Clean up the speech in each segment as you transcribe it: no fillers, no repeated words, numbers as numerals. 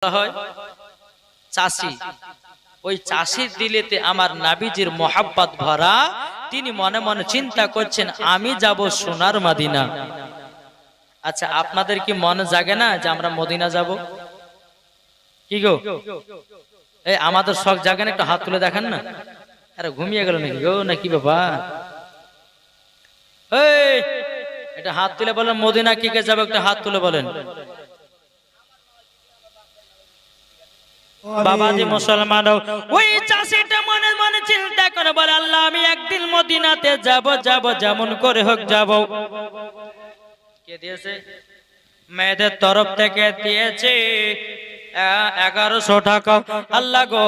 হয় চাষি, ওই চাষির দিলেতে আমার নাবিজির মোহাব্বত ভরা। তিনি মনে মনে চিন্তা করছেন আমি যাব সোনার মদিনা। আচ্ছা, আপনাদের কি মনে জাগে না যে আমরা মদিনা যাব? কি গো, এই আমাদের শখ জাগে না? একটু হাত তুলে দেখেন না। আরে ঘুমিয়ে গেল নাকি গো, নাকি বাবা? এই এটা হাত তুলে বলেন, মদিনা কি কে যাবে? একটা হাত তুলে বলেন। বাবাজি মুসলমান, ওই চাষিটা মনে মনে চিন্তা করে বলে, আল্লাহ আমি একদিন মদিনাতে যাব, যেমন করে হোক যাব। কে দিয়েছে? মেয়েদের তরফ থেকে দিয়েছে 1100 টাকা। আল্লাহ গো,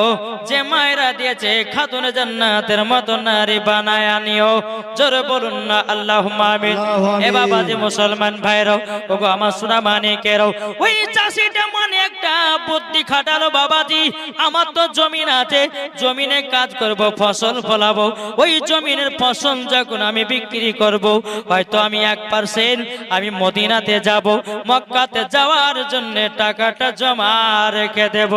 যে মায়েরা দিয়েছে খাতুনে জান্নাতের মতো নারী বানায় আনিও। জোরে বলুন না আল্লাহুম্মা আমিন। এ বাবাজি মুসলমান ভাইরাও, ওগো আমার সোনা মানিকেরাও, ওই চাষিটা মনে একটা বুদ্ধি খাটালো। বাবাজি আমার তো জমিন আছে, জমিনে কাজ করব, ফসল ফলাবো। ওই জমিনের ফসল যখন আমি বিক্রি করব, হয়তো আমি 1% আমি মদিনাতে যাব, মক্কাতে যাওয়ার জন্য টাকাটা জমা রেখে দেব।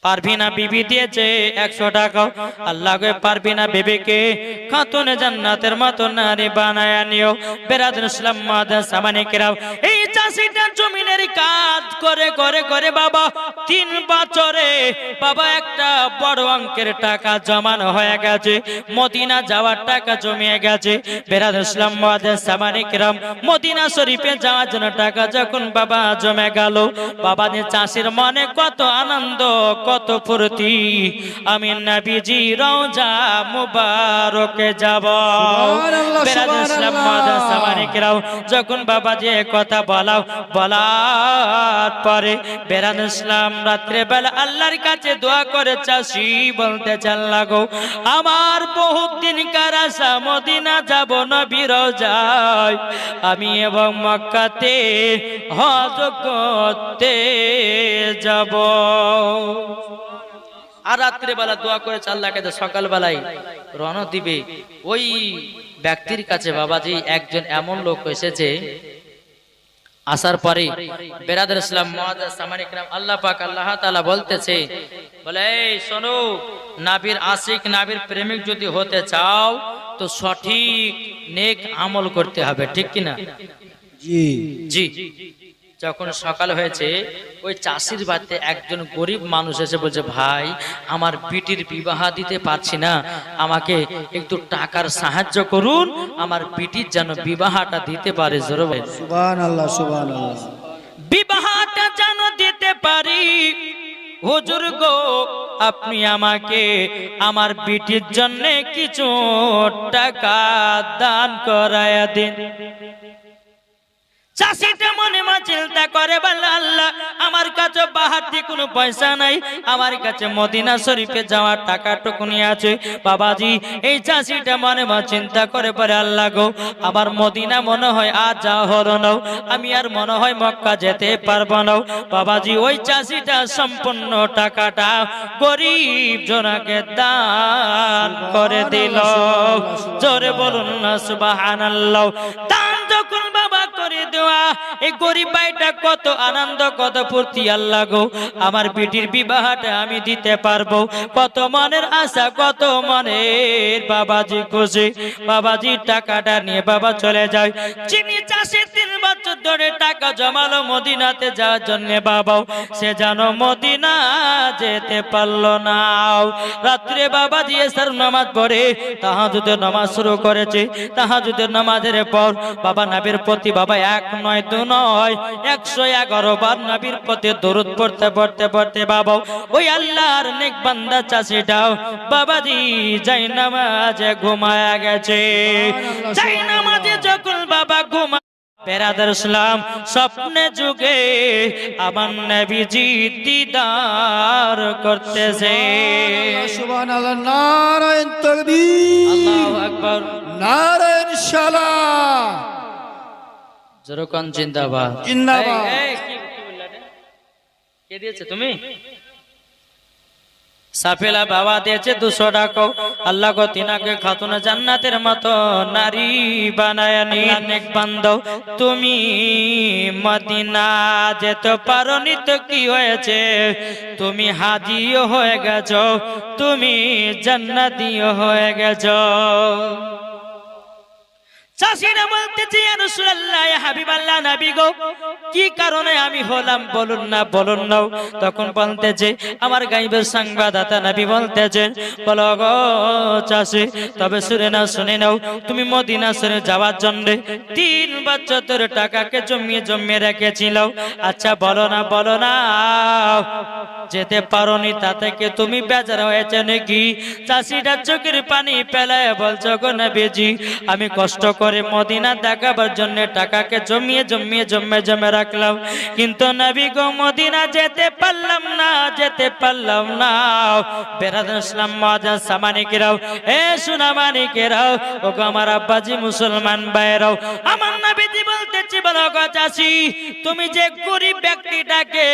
পারভিনা বিবি দিয়েছে 100 টাকা। আল্লাহ গো, পারভিনা বিবিকে খাতুনে জান্নাতের মতো নারী বানায় নিও। বেরাদুল ইসলাম মাদাস সামানিকেরাও, এই চাষিটা জমিনের কাজ করে করে করে বাবা 3 বছরে বাবা একটা বড় অঙ্কের টাকা জমানো হয়ে গেছে। মদিনা যাওয়ার টাকা জমিয়ে গেছে। বেরাদুল ইসলাম মাদাস সামানিকেরাও, মদিনা শরীফে যাওয়ার জন্য টাকা যখন বাবা জমে গেল, বাবা যে চাষির মনে কত আনন্দ, কত ফুর্তি, আমি নবীজি রওজা মুবারকে যাব। যখন বাবা যে কথা বলার পরে বেরাদুল ইসলাম রাত্রে বেলা আল্লাহর কাছে দোয়া করে চাষি বলতে চান, লাগো আমার বহুত দিনকার আশা, মদিনা যাব নবী রওজায় আমি এবং মক্কাতে হজ করতে যাব। আর রাত্রে বেলা দোয়া করে আল্লাহকে সকাল বেলায় রওনা দিবে। ওই ব্যক্তির কাছে বাবাজি একজন এমন লোক এসেছে, আসার পরে বেরাদুল ইসলাম মুআজ্জাজ সামানি کرام আল্লাহ পাক আল্লাহ তাআলা বলতেছে, বলে এই শোনো, নবীর আশিক নবীর প্রেমিক যদি হতে চাও তো সঠিক নেক আমল করতে হবে, ঠিক কি না? জি জি। যখন সকাল হয়েছে, ওই চাষির বাড়িতে একজন গরিব মানুষ এসে বলছে, ভাই আমার বিটির বিবাহ দিতে পারছি না, আমাকে একটু টাকার সাহায্য করুন, আমার বিটির যেন বিবাহটা দিতে পারে। জোরে বলেন সুবহানাল্লাহ, সুবহানাল্লাহ। বিবাহটা যেন দিতে পারি, হুজুর গো আপনি আমাকে আমার বিটির জন্য কিছু টাকা দান করায়া দিন। চাষিটা মনে মনে চিন্তা করে, বলে আল্লাহ আমার কাছে বাহাতি কোনো পয়সা নাই, আমার কাছে মদিনা শরীফে যাওয়ার টাকাটুকুনি আছে। বাবাজি এই চাষিটা মনে মনে চিন্তা করে, পরে আল্লাহ গো আমার মদিনা মনে হয় আজ যাওয়া হলো না, আমি আর মনে হয় মক্কা যেতে পারবো না। বাবাজি ওই চাষিটা সম্পূর্ণ টাকাটা গরিব জনকে দান করে দিল। জোরে বলুন না সুবহানাল্লাহ। দান যখন বাবা করে দেওয়া, এই গরিব ভাইটা কত আনন্দ, কত ফুর্তি। আল্লাহ গো আমার বিটির বিবাহটা আমি দিতে পারবো, কত মনের আশা, কত মনের বাবাজি খুশি। বাবাজি টাকাটা নিয়ে বাবা চলে যায়। চিনি চাষে 3 বছর ধরে টাকা জমালো মদিনাতে যাওয়ার জন্য, বাবাও সে জানো মদিনা যেতে পারলো না। রাত্রে বাবাজি এসার নামাজ পড়ে তাহাজ্জুদের নামাজ শুরু করেছে। তাহাজ্জুদের নামাজের পর বাবা নবীর প্রতি বাবা 1 নয় 2 নয় 111 বার নবীর প্রতি দরুদ পড়তে পড়তে পড়তে বাবা ওই আল্লাহর নেক বান্দা চাষিটাও বাবাজি যাই নামাজে ঘুমায়া গেছে। যাই নামাজে যখন বাবা ঘুমা, বেরাদুল ইসলাম স্বপ্নে যুগে আমার নবীজি দিদার করতেছে। সুবহানাল্লাহ, নারায়ে তাকবীর, আল্লাহু আকবার, নারায়ে ইনশাআল্লাহ, জোরকান জিন্দাবাদ, জিন্দাবাদ। কি বললা রে? কে দিয়েছে? তুমি? সাফেলা বাবা দিয়েছে 200 টাকা। আল্লাহ গো তিনাকে খাতুন জান্নাতের মতো নারী বানায় নি। অনেক বান্দা তুমি মদিনা যেতে পারোনি তো কি হয়েছে, তুমি হাজিও হয়ে গেছো, তুমি জান্নাতিও হয়ে গেছো। চাষিরা বলতেছে ইয়া রাসূলুল্লাহ, ইয়া হাবিবাল্লাহ, নবী গো কি কারণে আমি হলাম বলুন না, বলুন না। তখন বলতেছে আমার গায়েবের সংবাদদাতা নবী বলতেছেন, বলো গো চাষি, তবে শুনে নাও, শুনে নাও, তুমি মদিনা শরীফে যাওয়ার জন্য 3 বছর ধরে টাকাকে জমিয়ে জমিয়ে রেখেছিল। আচ্ছা বলো না, বলো না, যেতে পারোনি তাতে কি তুমি বেজার হয়েছে নাকি? চাষিটা চোখের পানি ফেলায় বলছো গো নবীজি, আমি কষ্ট করে মদিনা দেখাবার জন্য টাকাকে জমিয়ে জমিয়ে জমে রাখলাম, কিন্তু নবী গো মদিনা যেতে পারলাম না, যেতে পারলাম না। বেরাদার ইসলাম মুআজ্জাজ সামানিকেরাও, এ সুনামানিকেরাও, ও গো আমার আব্বাজি মুসলমান ভাইরাও, আমার নবীজি বলতেছি, বলো গো চাচি, তুমি যে গরিব ব্যক্তিটাকে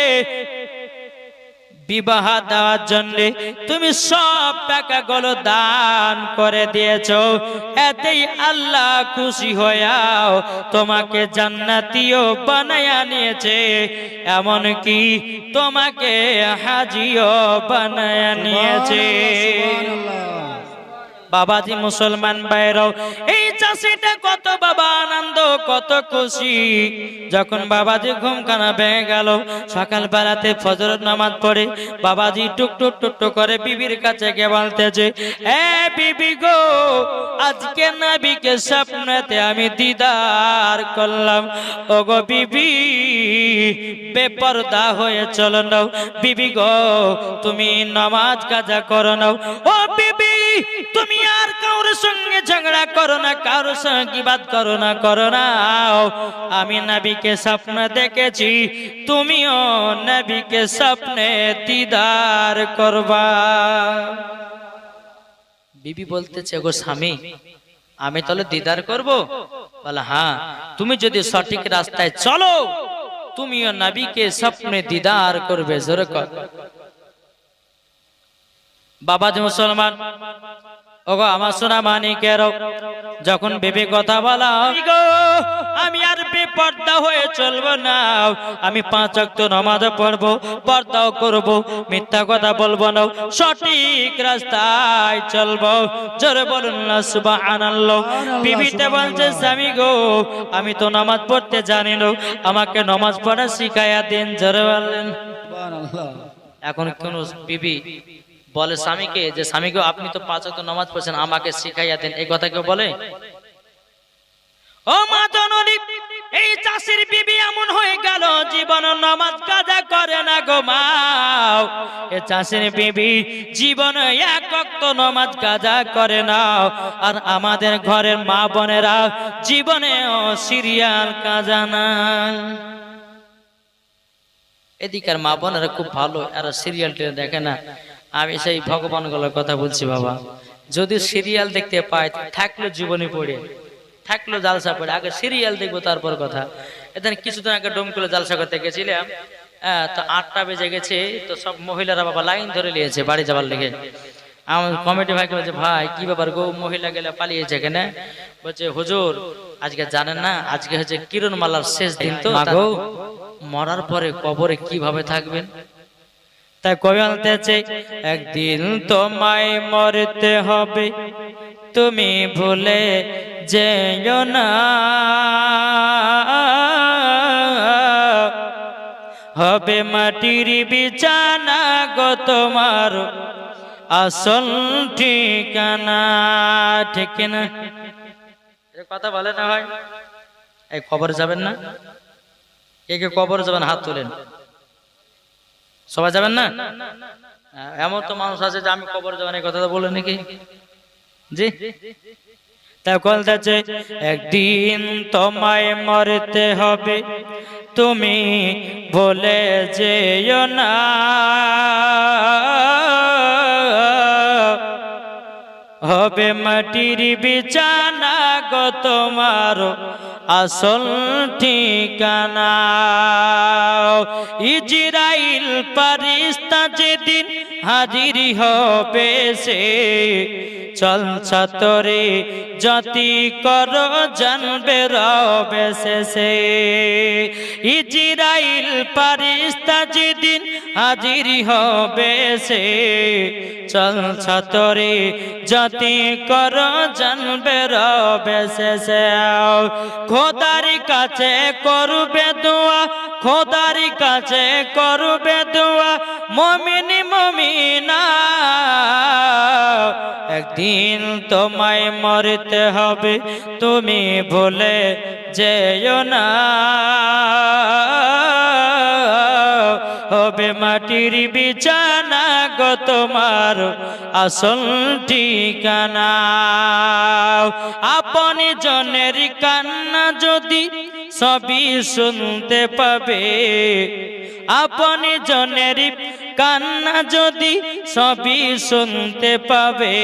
বিবাহ দেওয়ার জন্য তুমি সব টাকাগুলো দান করে দিয়েছো, এতেই আল্লাহ খুশি হয়েও তোমাকে জান্নাতীও বানায়া নিয়েছে, এমনকি তোমাকে হাজিও বানায়া নিয়েছে। বাবাজি মুসলমান ভাইরাও, এই চাষিটা কত বাবা আনন্দ, কত খুশি। যখন বাবাজি ঘুমখানা ভেঙে গেল, সকাল বেলাতে ফজর নামাজ পড়ে বাবাজি টুকটুক টুকটুক করে বিবির কাছে গিয়ে বলতেছে, এ বিবি গো, আজকে নবীকে স্বপ্নেতে আমি দিদার করলাম। ও গো বিবি, বেপরদা হয়ে চলো নাও। বিবি গো, তুমি নামাজ কাজা করো নাও। ও বিবি, তুমি আর কারোর সঙ্গে ঝগড়া করো না, কারোর সঙ্গে গীবাত করো না, করো না। আমি নবীকে স্বপ্নে দেখেছি, তুমিও নবীকে স্বপ্নে দিদার করবা। বিবি বলতেছে, গো স্বামী, আমি তাহলে দিদার করব? বলে হ্যাঁ, তুমি যদি সঠিক রাস্তায় চলো, তুমিও নবীকে স্বপ্নে দিদার করবে। জোরে কর। বাবাজি মুসলমান, ওগো আমার সোনা মানিকেরও, যখন বিবি কথা বলা, আমি আর বেপর্দা হয়ে চলবো না, আমি 5 ওয়াক্ত নামাজ পড়বো, পর্দাও করবো, মিথ্যা কথা বলবো না, সঠিক রাস্তায় চলবো। জোরে বলুন না সুবহানাল্লাহ। বিবিতে বলছে, স্বামী গো, আমি তো নামাজ পড়তে জানি না, আমাকে নামাজ পড়া শিখাইয়া দিন। জোরে বললেন। এখন কোন বিবি বলে স্বামীকে যে, স্বামী গো, আপনি তো 5 ওয়াক্ত নামাজ পড়ছেন, আমাকে শিখাইয়া দেন, এই কথা কেউ বলে? ও মা জননী, এই চাষির বিবি এমন হয়ে গেল, জীবন নামাজ কাজা করে না গো মা। এই চাষির বিবি জীবন 1 ওয়াক্ত নামাজ কাজা করে না। আর আমাদের ঘরের মা বোনেরা জীবনেও সিরিয়াল কাজা না। এদিকার মা বোনেরা খুব ভালো, এরা সিরিয়ালটা দেখে না। আমি সেই ভগবানগুলোর কথা বলছি বাবা, যদি সিরিয়াল দেখতে পাই, থাকলো জীবনী পড়ে, থাকলো জালসা পড়ে, আগে সিরিয়াল দেখবো তারপর কথা। এখানে কিছুদিন আগে ডোমকুলে জালসা করতে গেছিলাম, তো 8টা বেজে গেছে, তো সব মহিলারা বাবা লাইন ধরে নিয়েছে বাড়ি যাবার লেগে। আমার কমিটি ভাইকে বলছে, ভাই কি ব্যাপার গো, মহিলা গেলে পালিয়েছে কেন? বলছে, হুজুর আজকে জানেন না, আজকে হচ্ছে কিরণমালার শেষ দিন, তো মরার পরে কবরে কিভাবে থাকবেন? তাই কবি বলতেছে, একদিন তোমায় মরতে হবে, তুমি ভুলে যেও না, হবে মাটির বিছানা গো তোমার আসল ঠিকানা। ঠিক না? কথা বলে না ভাই? এই কবর যাবেন না? কে কে কবর যাবেন হাত তোলেন। সবাই যাবেন না? এমন তো মানুষ আছে যে আমি কবর যাবেন, এই কথা তো বলে নাকি? জি, তা বলতেছে, একদিন তোমায় মরতে হবে, তুমি ভুলে যেও না, হবে মাটির বিছানা গো তোমার আসল ঠিকানা। ইজরাইল ফারিস্তা যেদিন হাজির হবে সে, চল ছাতরে জাতি কর জানবে রবে শেষে। ইজরাইল ফারিস্তা যেদিন হাজির হবে সে, চল ছাতরে জাতি কর জানবে রবে শেষে। খোদার কাছে করবে দোয়া, খোদার কাছে করবে দোয়া মুমিন মুমিনা। একদিন তোমায় মরতে হবে, তুমি ভুলে যেও না। হবে মাটির বিছানা গো তোমার আসল ঠিকানা। আপনি জনের কান্না যদি সবই শুনতে পাবে, আপনি জনের কান্না যদি সবই শুনতে পাবে,